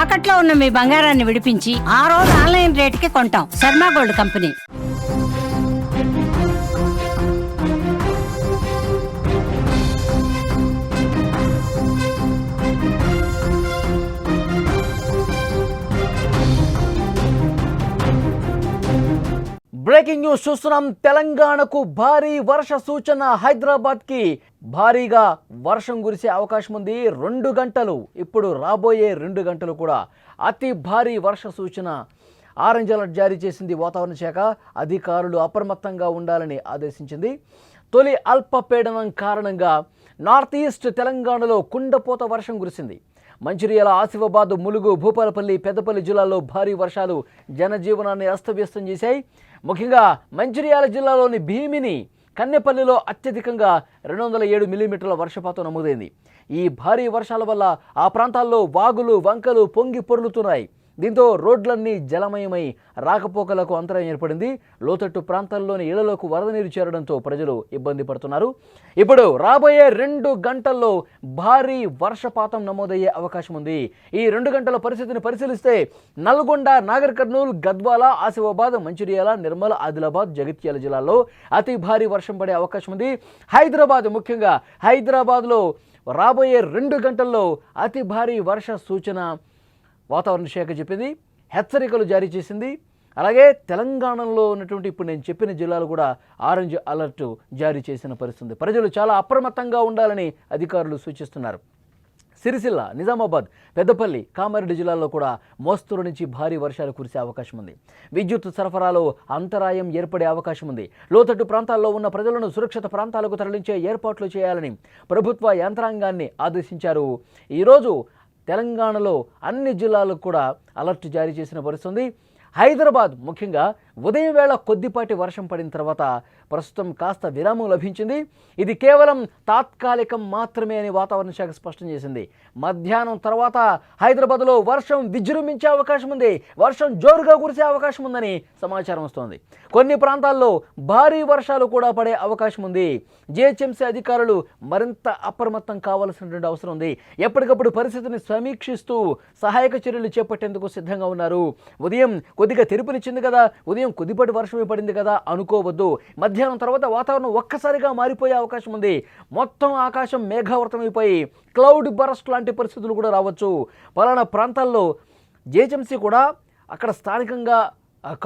తాకట్లో ఉన్న మీ బంగారాన్ని విడిపించి ఆ రోజు ఆన్లైన్ రేటుకి కొంటాం. Sharma gold company. Breaking news చూస్తున్నాం. తెలంగాణకు భారీ వర్ష సూచన. హైదరాబాద్కి భారీగా వర్షం కురిసే అవకాశం ఉంది. 2 గంటలు, ఇప్పుడు రాబోయే 2 గంటలు కూడా అతి భారీ వర్ష సూచన. ఆరెంజ్ అలర్ట్ జారీ చేసింది వాతావరణ శాఖ. అధికారులు అప్రమత్తంగా ఉండాలని ఆదేశించింది. తొలి అల్పపీడనం కారణంగా నార్త్ ఈస్ట్ తెలంగాణలో కుండపోత వర్షం కురిసింది. మంచిర్యాల, ఆసిఫాబాద్, ములుగు, భూపాలపల్లి, పెద్దపల్లి జిల్లాల్లో భారీ వర్షాలు జనజీవనాన్ని అస్తవ్యస్తం చేశాయి. ముఖ్యంగా మంచిర్యాల జిల్లాలోని భీమిని, కన్నెపల్లిలో అత్యధికంగా 207 మిల్లీమీటర్ల వర్షపాతం నమోదైంది. ఈ భారీ వర్షాల వల్ల ఆ ప్రాంతాల్లో వాగులు, వంకలు పొంగి పొర్లుతున్నాయి. దీంతో రోడ్లన్నీ జలమయమై రాకపోకలకు అంతరాయం ఏర్పడింది. లోతట్టు ప్రాంతాల్లోని ఇళ్లలోకి వరద నీరు చేరడంతో ప్రజలు ఇబ్బంది పడుతున్నారు. ఇప్పుడు రాబోయే 2 గంటల్లో భారీ వర్షపాతం నమోదయ్యే అవకాశం ఉంది. ఈ 2 గంటల పరిస్థితిని పరిశీలిస్తే నల్గొండ, నాగర్ కర్నూల్, గద్వాల, ఆసిఫాబాద్, మంచిర్యాల, నిర్మల్, ఆదిలాబాద్, జగిత్యాల జిల్లాల్లో అతి భారీ వర్షం పడే అవకాశం ఉంది. హైదరాబాద్, ముఖ్యంగా హైదరాబాద్లో రాబోయే 2 గంటల్లో అతి భారీ వర్ష సూచన వాతావరణ శాఖ చెప్పింది. హెచ్చరికలు జారీ చేసింది. అలాగే తెలంగాణలో ఉన్నటువంటి ఇప్పుడు నేను చెప్పిన జిల్లాలు కూడా ఆరెంజ్ అలర్ట్ జారీ చేసిన పరిస్థితి. ప్రజలు చాలా అప్రమత్తంగా ఉండాలని అధికారులు సూచిస్తున్నారు. సిరిసిల్ల, నిజామాబాద్, పెద్దపల్లి, కామారెడ్డి జిల్లాల్లో కూడా మోస్తరు నుంచి భారీ వర్షాలు కురిసే అవకాశం ఉంది. విద్యుత్ సరఫరాలో అంతరాయం ఏర్పడే అవకాశం ఉంది. లోతట్టు ప్రాంతాల్లో ఉన్న ప్రజలను సురక్షిత ప్రాంతాలకు తరలించే ఏర్పాట్లు చేయాలని ప్రభుత్వ యంత్రాంగాన్ని ఆదేశించారు. ఈరోజు తెలంగాణలో అన్ని జిల్లాలకు కూడా అలర్ట్ జారీ చేసిన పరిస్థితి. హైదరాబాద్ ముఖ్యంగా ఉదయం వేళ కొద్దిపాటి వర్షం పడిన తర్వాత ప్రస్తుతం కాస్త విరామం లభించింది. ఇది కేవలం తాత్కాలికం మాత్రమే అని వాతావరణ శాఖ స్పష్టం చేసింది. మధ్యాహ్నం తర్వాత హైదరాబాద్లో వర్షం విజృంభించే అవకాశం ఉంది. వర్షం జోరుగా కురిసే అవకాశం ఉందని సమాచారం వస్తోంది. కొన్ని ప్రాంతాల్లో భారీ వర్షాలు కూడా పడే అవకాశం ఉంది. జిహెచ్ఎంసీ అధికారులు మరింత అప్రమత్తం కావాల్సినటువంటి అవసరం ఉంది. ఎప్పటికప్పుడు పరిస్థితిని సమీక్షిస్తూ సహాయక చర్యలు చేపట్టేందుకు సిద్ధంగా ఉన్నారు. ఉదయం కొద్దిగా తెరుపునిచ్చింది కదా, ఉదయం కొద్దిపాటి వర్షమే పడింది కదా అనుకోవద్దు. మధ్యాహ్నం తర్వాత వాతావరణం ఒక్కసారిగా మారిపోయే అవకాశం ఉంది. మొత్తం ఆకాశం మేఘావృతమైపోయి క్లౌడ్ బరస్ట్ లాంటి పరిస్థితులు కూడా రావచ్చు. పలానా ప్రాంతాల్లో జిహెచ్ఎంసీ కూడా అక్కడ స్థానికంగా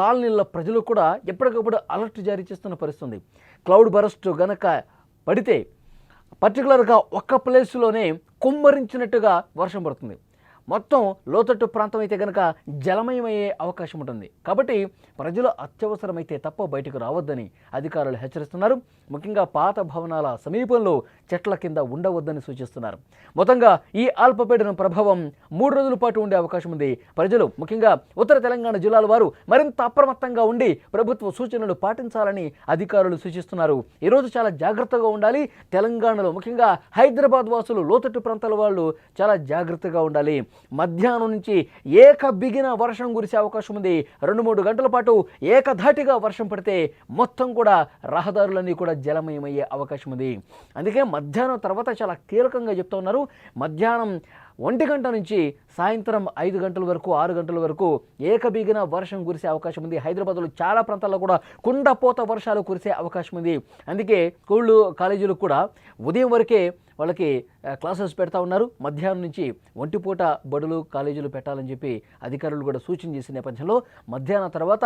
కాలనీల ప్రజలు కూడా ఎప్పటికప్పుడు అలర్ట్ జారీ చేస్తున్న పరిస్థితి. క్లౌడ్ బరస్ట్ గనక పడితే పర్టికులర్గా ఒక్క ప్లేస్లోనే కుమ్మరించినట్టుగా వర్షం పడుతుంది. మొత్తం లోతట్టు ప్రాంతం అయితే కనుక జలమయమయ్యే అవకాశం ఉంటుంది. కాబట్టి ప్రజలు అత్యవసరమైతే తప్ప బయటకు రావద్దని అధికారులు హెచ్చరిస్తున్నారు. ముఖ్యంగా పాత భవనాల సమీపంలో చెట్ల కింద ఉండవద్దని సూచిస్తున్నారు. మొత్తంగా ఈ అల్పపీడనం ప్రభావం 3 రోజుల పాటు ఉండే అవకాశం ఉంది. ప్రజలు ముఖ్యంగా ఉత్తర తెలంగాణ జిల్లాల వారు మరింత అప్రమత్తంగా ఉండి ప్రభుత్వ సూచనలు పాటించాలని అధికారులు సూచిస్తున్నారు. ఈరోజు చాలా జాగ్రత్తగా ఉండాలి. తెలంగాణలో ముఖ్యంగా హైదరాబాద్ వాసులు, లోతట్టు ప్రాంతాల వాళ్ళు చాలా జాగ్రత్తగా ఉండాలి. మధ్యాహ్నం నుంచి బిగిన వర్షం కురిసే అవకాశం ఉంది. 2-3 గంటల పాటు ఏకధాటిగా వర్షం పడితే మొత్తం కూడా రహదారులన్నీ కూడా జలమయమయ్యే అవకాశం ఉంది. అందుకే మధ్యాహ్నం తర్వాత చాలా కీలకంగా చెప్తా ఉన్నారు. మధ్యాహ్నం 1 గంట నుంచి సాయంత్రం 5 గంటల వరకు, 6 గంటల వరకు బిగిన వర్షం కురిసే అవకాశం ఉంది. హైదరాబాద్లో చాలా ప్రాంతాల్లో కూడా కుండపోత వర్షాలు కురిసే అవకాశం ఉంది. అందుకే స్కూళ్ళు, కాలేజీలు కూడా ఉదయం వరకే వాళ్ళకి క్లాసెస్ పెడతా ఉన్నారు. మధ్యాహ్నం నుంచి ఒంటిపూట బడులు, కాలేజీలు పెట్టాలని చెప్పి అధికారులు కూడా సూచన చేసిన నేపథ్యంలో మధ్యాహ్నం తర్వాత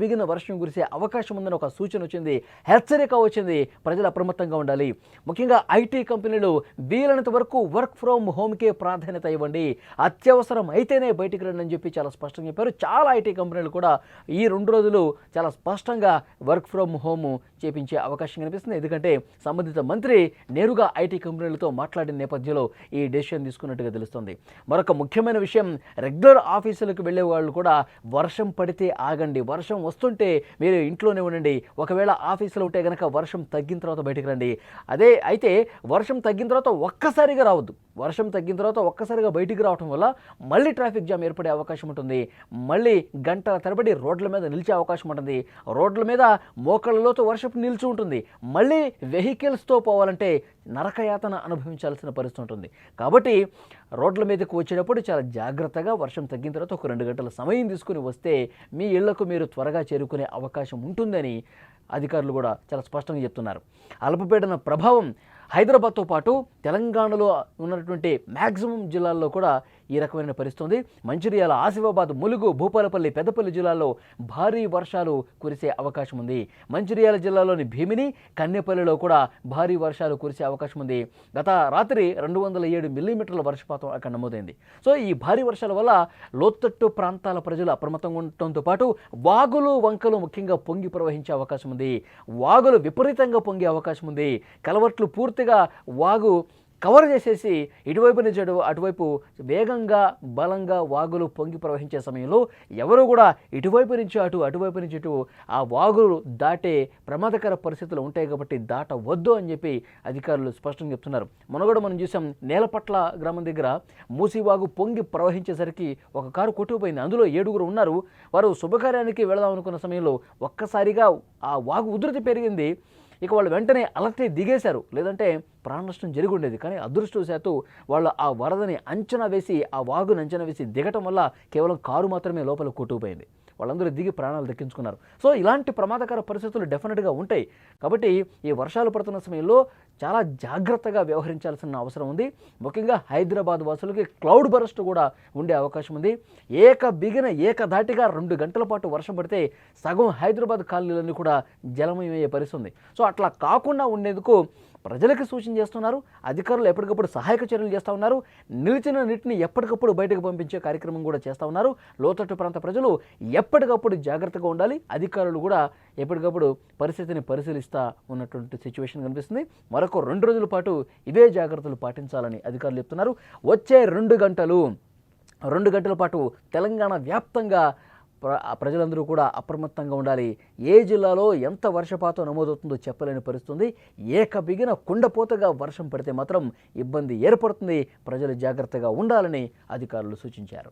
బిగిన వర్షం కురిసే అవకాశం ఉందని ఒక సూచన వచ్చింది, హెచ్చరిక వచ్చింది. ప్రజలు అప్రమత్తంగా ఉండాలి. ముఖ్యంగా ఐటీ కంపెనీలు వీలైనంత వరకు వర్క్ ఫ్రమ్ హోమ్కే ప్రాధాన్యత ఇవ్వండి. అత్యవసరం అయితేనే బయటికి రండి అని చెప్పి చాలా స్పష్టంగా చెప్పారు. చాలా ఐటీ కంపెనీలు కూడా ఈ 2 రోజులు చాలా స్పష్టంగా వర్క్ ఫ్రమ్ హోమ్ చేపించే అవకాశం కనిపిస్తుంది. ఎందుకంటే సంబంధిత మంత్రి నేరుగా ఐటీ కంపెనీలతో మాట్లాడిన నేపథ్యంలో ఈ డెసిషన్ తీసుకున్నట్టుగా తెలుస్తుంది. మరొక ముఖ్యమైన విషయం, రెగ్యులర్ ఆఫీసులకు వెళ్ళే వాళ్ళు కూడా వర్షం పడితే ఆగండి. వర్షం వస్తుంటే మీరు ఇంట్లోనే ఉండండి. ఒకవేళ ఆఫీసులో ఉంటే కనుక వర్షం తగ్గిన తర్వాత బయటకు రండి. అయితే వర్షం తగ్గిన తర్వాత ఒక్కసారిగా రావద్దు. వర్షం తగ్గిన తర్వాత ఒక్కసారిగా బయటికి రావడం వల్ల మళ్ళీ ట్రాఫిక్ జామ్ ఏర్పడే అవకాశం ఉంటుంది. మళ్ళీ గంటల తరబడి రోడ్ల మీద నిలిచే అవకాశం ఉంటుంది. రోడ్ల మీద మోకాళ్ళలోతో వర్షపు నిలిచి ఉంటుంది. మళ్ళీ వెహికల్స్తో పోవాలంటే నరకయాతన యాతన అనుభవించాల్సిన పరిస్థితి ఉంటుంది. కాబట్టి రోడ్ల మీదకు వచ్చేటప్పుడు చాలా జాగ్రత్తగా వర్షం తగ్గిన తర్వాత ఒక 2 గంటల సమయం తీసుకుని వస్తే మీ ఇళ్లకు మీరు త్వరగా చేరుకునే అవకాశం ఉంటుందని అధికారులు కూడా చాలా స్పష్టంగా చెప్తున్నారు. అల్పపీడన ప్రభావం హైదరాబాద్తో పాటు తెలంగాణలో ఉన్నటువంటి మ్యాక్సిమం జిల్లాల్లో కూడా ఈ రకమైన పరిస్థితి ఉంది. మంచిర్యాల, ఆసిఫాబాద్, ములుగు, భూపాలపల్లి, పెద్దపల్లి జిల్లాల్లో భారీ వర్షాలు కురిసే అవకాశం ఉంది. మంచిర్యాల జిల్లాలోని భీమిని, కన్నెపల్లిలో కూడా భారీ వర్షాలు కురిసే అవకాశం ఉంది. గత రాత్రి 207 మిల్లీమీటర్ల వర్షపాతం అక్కడ నమోదైంది. సో ఈ భారీ వర్షాల వల్ల లోతట్టు ప్రాంతాల ప్రజలు అప్రమత్తంగా ఉండటంతో పాటు వాగులు, వంకలు ముఖ్యంగా పొంగి ప్రవహించే అవకాశం ఉంది. వాగులు విపరీతంగా పొంగే అవకాశం ఉంది. కలవట్లు పూర్తిగా వాగు కవర్ చేసేసి ఇటువైపు నుంచి అటువైపు వేగంగా బలంగా వాగులు పొంగి ప్రవహించే సమయంలో ఎవరు కూడా ఇటువైపు నుంచి అటువైపు నుంచి ఇటు ఆ వాగులు దాటే ప్రమాదకర పరిస్థితులు ఉంటాయి కాబట్టి దాటవద్దు అని చెప్పి అధికారులు స్పష్టంగా చెప్తున్నారు. మొన్నగూడ మనం చూసాం, నేలపట్ల గ్రామం దగ్గర మూసీవాగు పొంగి ప్రవహించేసరికి ఒక కారు కొట్టుకుపోయింది. అందులో 7గురు ఉన్నారు. వారు శుభకార్యానికి వెళదాం అనుకున్న సమయంలో ఒక్కసారిగా ఆ వాగు ఉధృతి పెరిగింది. ఇక వాళ్ళు వెంటనే అలర్ట్ దిగేశారు, లేదంటే ప్రాణ నష్టం జరిగి ఉండేది. కానీ అదృష్టవశాత్తు వాళ్ళు ఆ వరదని అంచనా వేసి, ఆ వాగుని అంచనా వేసి దిగటం వల్ల కేవలం కారు మాత్రమే లోపల కొట్టుకుపోయింది. వాళ్ళందరూ దిగి ప్రాణాలు దక్కించుకున్నారు. సో ఇలాంటి ప్రమాదకర పరిస్థితులు డెఫినెట్గా ఉంటాయి. కాబట్టి ఈ వర్షాలు పడుతున్న సమయంలో చాలా జాగ్రత్తగా వ్యవహరించాల్సిన అవసరం ఉంది. ముఖ్యంగా హైదరాబాద్ వాసులకి క్లౌడ్ బరస్ట్ కూడా ఉండే అవకాశం ఉంది. ఏకధాటిగా 2 గంటల పాటు వర్షం పడితే సగం హైదరాబాద్ కాలనీలన్నీ కూడా జలమయమయ్యే పరిస్థితి ఉంది. సో అట్లా కాకుండా ఉండేందుకు ప్రజలకు సూచన చేస్తున్నారు. అధికారులు ఎప్పటికప్పుడు సహాయక చర్యలు చేస్తూ ఉన్నారు. నిలిచిన నీటిని ఎప్పటికప్పుడు బయటకు పంపించే కార్యక్రమం కూడా చేస్తూ ఉన్నారు. లోతట్టు ప్రాంత ప్రజలు ఎప్పటికప్పుడు జాగ్రత్తగా ఉండాలి. అధికారులు కూడా ఎప్పటికప్పుడు పరిస్థితిని పరిశీలిస్తూ ఉన్నటువంటి సిచ్యువేషన్ కనిపిస్తుంది. మరొక 2 రోజుల పాటు ఇవే జాగ్రత్తలు పాటించాలని అధికారులు చెప్తున్నారు. వచ్చే 2 గంటల పాటు తెలంగాణ వ్యాప్తంగా ప్రజలందరూ కూడా అప్రమత్తంగా ఉండాలి. ఏ జిల్లాలో ఎంత వర్షపాతం నమోదవుతుందో చెప్పలేని పరిస్థితుంది. ఏకబిగిన కుండపోతగా వర్షం పడితే మాత్రం ఇబ్బంది ఏర్పడుతుంది. ప్రజలు జాగ్రత్తగా ఉండాలని అధికారులు సూచించారు.